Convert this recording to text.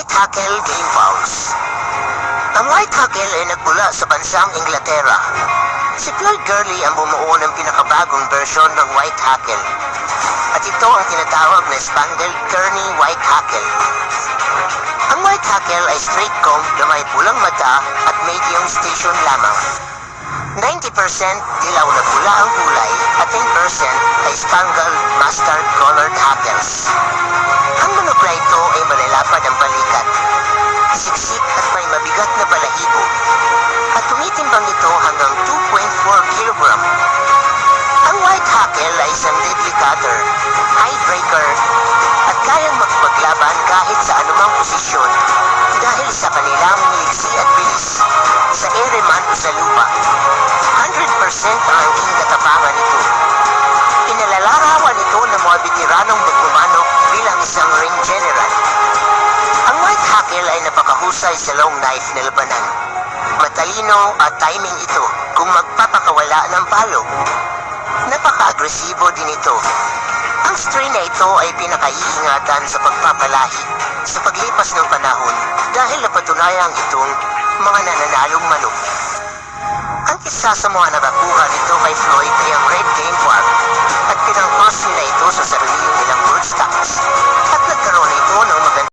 White Hackle Game Fowls. Ang White Hackle ay nagmula sa bansang Inglaterra. Si Floyd Gurley ang bumuo ng pinakabagong bersyon ng White Hackle. At ito ang tinatawag na Spangled Kearney White Hackle. Ang White Hackle ay straight comb na may pulang mata at medium station lamang. 90% dilaw na pula ang kulay at 10% ay spangled mustard colored hackles. Ang manok na ito ay malalapad ang balikat, siksik at may mabigat na balahibo, at tumitimbang ito hanggang 2.4 kilogram. Ang White Hackle ay isang deadly cutter, high breaker, at kayang makipaglaban kahit sa anumang posisyon dahil sa kanilang liksi at bilis, sa ere man o sa lupa. 100% ang angking katapangan nito. Inalalarawan ito ng mga bitiranong magmamanok bilang isang ring general. Ang White Hackle ay napakahusay sa long knife na labanan. Matalino at timing ito kung magpapakawala ng palo. Napaka-agresibo din ito. Ang strain na ito ay pinakaiingatan sa pagpapalahi sa paglipas ng panahon dahil napatunayang itong mga nananalong manok. Ang isa sa mga nakakuha nito kay Floyd ay ang Red Game Farm at pinang-cross nila ito sa sarili nilang broodstocks at nagkaroon ito ng